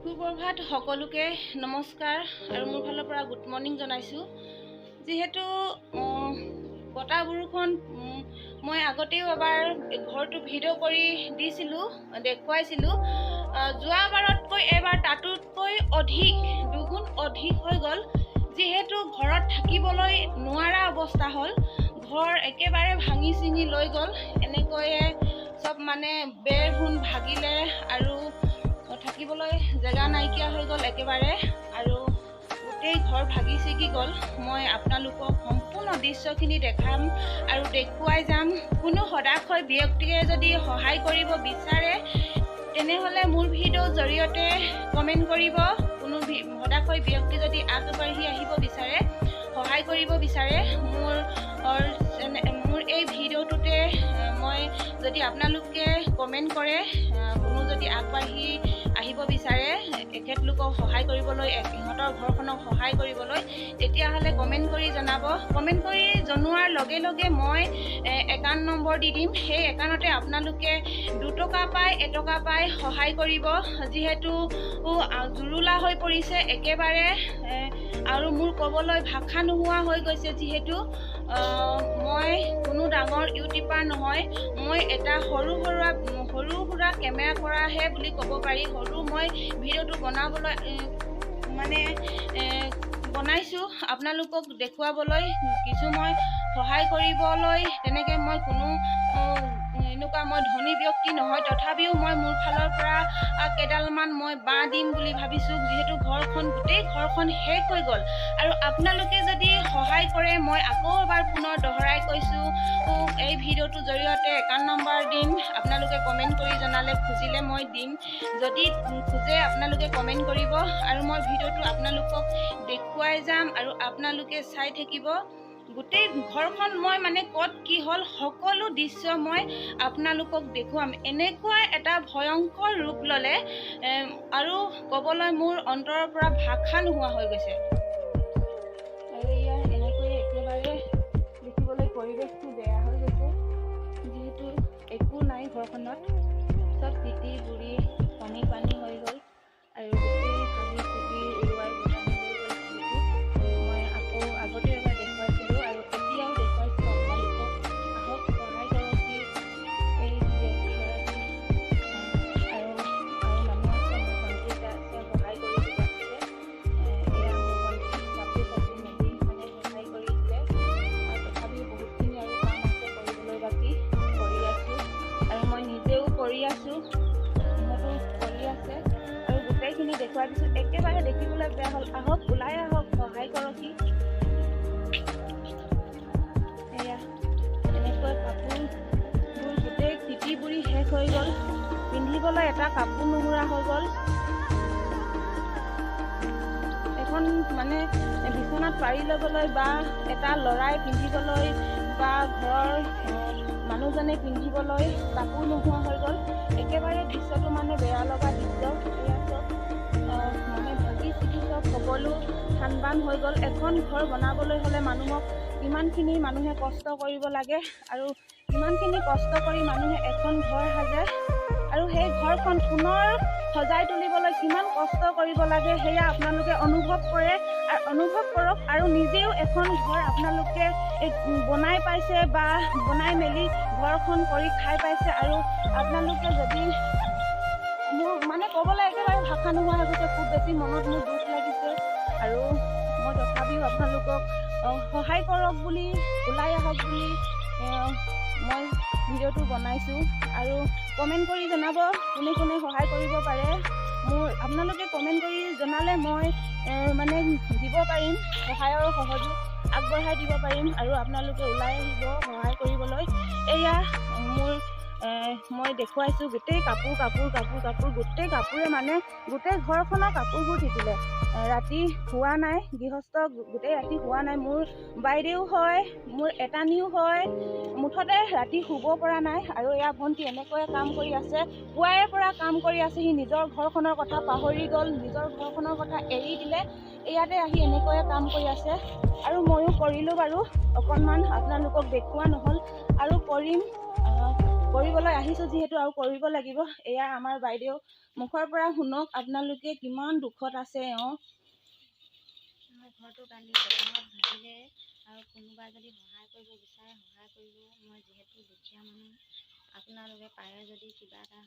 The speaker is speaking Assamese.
সুপ্ৰভাত সকলোকে নমস্কাৰ আৰু মোৰ ফালৰ পৰা গুড মৰ্ণিং জনাইছোঁ। যিহেতু বতাহ বৰষুণ মই আগতেও এবাৰ ঘৰটো ভিডিঅ' কৰি দিছিলোঁ, দেখুৱাইছিলোঁ। যোৱাবাৰতকৈ এবাৰ তাতোতকৈ অধিক দুগুণ অধিক হৈ গ'ল। যিহেতু ঘৰত থাকিবলৈ নোৱাৰা অৱস্থা হ'ল, ঘৰ একেবাৰে ভাঙি চিঙি লৈ গ'ল। এনেকৈয়ে চব মানে বেৰ ভোন ভাগিলে আৰু থাকিবলৈ জেগা নাইকিয়া হৈ গ'ল একেবাৰে, আৰু গোটেই ঘৰ ভাগি ছিগি গ'ল। মই আপোনালোকক সম্পূৰ্ণ দৃশ্যখিনি দেখাম আৰু দেখুৱাই যাম। কোনো সদাশয় ব্যক্তিয়ে যদি সহায় কৰিব বিচাৰে তেনেহ'লে মোৰ ভিডিঅ'ৰ জৰিয়তে কমেণ্ট কৰিব। কোনো সদাশয় ব্যক্তি যদি আগবাঢ়ি আহিব বিচাৰে, সহায় কৰিব বিচাৰে মোৰ এই ভিডিঅ'টোতে, মই যদি আপোনালোকে কমেণ্ট কৰে, কোনো যদি আগবাঢ়ি আহিব বিচাৰে তেখেতলোকক সহায় কৰিবলৈ, সিহঁতৰ ঘৰখনক সহায় কৰিবলৈ, তেতিয়াহ'লে কমেণ্ট কৰি জনাব। কমেণ্ট কৰি জনোৱাৰ লগে লগে মই একাউণ্ট নম্বৰ দি দিম। সেই একাউণ্টতে আপোনালোকে 2 টকা পায়, 1 টকা পায় সহায় কৰিব। যিহেতু জুৰুলা হৈ পৰিছে একেবাৰে, আৰু মোৰ ক'বলৈ ভাষা নোহোৱা হৈ গৈছে। যিহেতু মই কোনো ডাঙৰ ইউটিউবাৰ নহয়, মই এটা সৰু সুৰা কেমেৰা কৰাহে বুলি ক'ব পাৰি। মই ভিডিঅ'টো বনাবলৈ বনাইছোঁ আপোনালোকক দেখুৱাবলৈ, কিছু মই সহায় কৰিবলৈ। তেনেকৈ মই কোনো এনেকুৱা মই ধনী ব্যক্তি নহয়, তথাপিও মই মোৰ ফালৰ পৰা কেইডালমান মই বাঁহ দিম বুলি ভাবিছোঁ। যিহেতু গোটেই ঘৰখন শেষ হৈ গ'ল, আৰু আপোনালোকে যদি সহায় কৰে, মই আকৌ এবাৰ পুনৰ দহৰাই কৈছোঁ, এই ভিডিঅ'টোৰ জৰিয়তে একাউণ্ট নম্বৰ দিম। আপোনালোকে কমেণ্ট কৰি জনালে, খুজিলে মই দিম। যদি খোজে আপোনালোকে কমেণ্ট কৰিব, আৰু মই ভিডিঅ'টো আপোনালোকক দেখুৱাই যাম আৰু আপোনালোকে চাই থাকিব। গোটেই ঘৰখন মই ক'ত কি হ'ল সকলো দৃশ্য মই আপোনালোকক দেখুৱাম। এনেকুৱা এটা ভয়ংকৰ ৰূপ ল'লে আৰু ক'বলৈ মোৰ অন্তৰৰ পৰা ভাষা নোহোৱা হৈ গৈছে। আৰু ইয়াৰ এনেকৈয়ে একেবাৰে দেখিবলৈ পৰিৱেশটো বেয়া হৈ গৈছে। যিহেতু একো নাই ঘৰখনত, চব তিতি বুৰি পানী হৈ গ'ল, আৰু গোটেই ভাঙি চিগি উৰুৱাই বনাই লৈ গ'ল। মই আকৌ আগতে এবাৰ দেখুৱাইছিলোঁ আৰু এতিয়াও দেখুৱাইছোঁ আপোনালোকক। আহক সহায় কৰকহি এই ব্যক্তিগৰাকী, আৰু মানুহ আছে, মোৰ ভণ্টি এটা আছে, সহায় কৰি দিব আছে। এয়া মোৰ ভণ্টি কাপোৰ মেলি সহায় কৰি দিলে। তথাপিও বহুতখিনি আৰু কাম আছে কৰিবলৈ, বাকী কৰি আছোঁ, আৰু মই নিজেও কৰি আছোঁ, সিহঁতো কৰি আছে, আৰু গোটেইখিনি দেখুৱাই দিছোঁ। একেবাৰে দেখিবলৈ বেয়া হ'ল। আহক, ওলাই আহক, সহায় কৰকহি। এয়া এনেকৈ কাপোৰবোৰ গোটেই তিতি বুৰি শেষ হৈ গ'ল, পিন্ধিবলৈ এটা কাপোৰ নোহোৰা হৈ গ'ল। এখন বিচনাত পাৰি ল'বলৈ, বা এটা ল'ৰাই পিন্ধিবলৈ, বা ঘৰৰ মানুহজনে পিন্ধিবলৈ কাপোৰ নোহোৱা হৈ গ'ল। একেবাৰে দৃশ্যটো বেয়া লগা দৃশ্য। এয়া চব ভাগি চিগি চব সকলো থান-বান হৈ গ'ল। এখন ঘৰ বনাবলৈ হ'লে মানুহক কিমানখিনি মানুহে কষ্ট কৰিব লাগে, আৰু কিমানখিনি কষ্ট কৰি মানুহে এখন ঘৰ সাজে, আৰু সেই ঘৰখন পুনৰ সজাই তুলিবলৈ কিমান কষ্ট কৰিব লাগে, সেয়া আপোনালোকে অনুভৱ কৰে আৰু অনুভৱ কৰক। আৰু নিজেও এখন ঘৰ আপোনালোকে বনাই পাইছে, বা বনাই মেলি ঘৰখন কৰি খাই পাইছে, আৰু আপোনালোকে যদি মোৰ ক'বলৈ একেবাৰে ভাষা নোহোৱা হৈ গৈছে। খুব বেছি মনত মোৰ দুখ লাগিছে, আৰু মই তথাপিও আপোনালোকক সহায় কৰক বুলি, ওলাই আহক বুলি মই ভিডিঅ'টো বনাইছোঁ। আৰু কমেণ্ট কৰি জনাব কোনে কোনে সহায় কৰিব পাৰে। আপোনালোকে কমেণ্ট কৰি জনালে মই দিব পাৰিম, সহায়ৰ সহযোগ আগবঢ়াই দিব পাৰিম, আৰু আপোনালোকে ওলাই আহিব সহায় কৰিবলৈ। এয়া মই দেখুৱাইছোঁ, গোটেই কাপোৰ গোটেই কাপোৰে গোটেই ঘৰখনৰ কাপোৰবোৰ তিতিলে। ৰাতি হোৱা নাই, গৃহস্থ গোটেই ৰাতি হোৱা নাই। মোৰ বাইদেউ হয়, মোৰ এটানীও হয়, মুঠতে ৰাতি শুব পৰা নাই। আৰু এয়া ভণ্টি এনেকৈয়ে কাম কৰি আছে, পুৱাৰে পৰা কাম কৰি আছে। সি নিজৰ ঘৰখনৰ কথা পাহৰি গ'ল, নিজৰ ঘৰখনৰ কথা এৰি দিলে, ইয়াতে আহি এনেকৈয়ে কাম কৰি আছে। আৰু ময়ো কৰিলোঁ বাৰু অকণমান, আপোনালোকক দেখুওৱা নহ'ল, আৰু কৰিম। কৰিবলৈ আহিছোঁ যিহেতু আৰু কৰিব লাগিব। এয়া আমাৰ বাইদেউ মুখৰ পৰা শুনক আপোনালোকে কিমান দুখত আছে। মই ঘৰটো কালি প্ৰথমত ভাবিলে আৰু কোনোবা যদি সহায় কৰিব বিচাৰে সহায় কৰিব। মই যিহেতু দুখীয়া মানুহ, আপোনালোকে পাৰে যদি কিবা এটা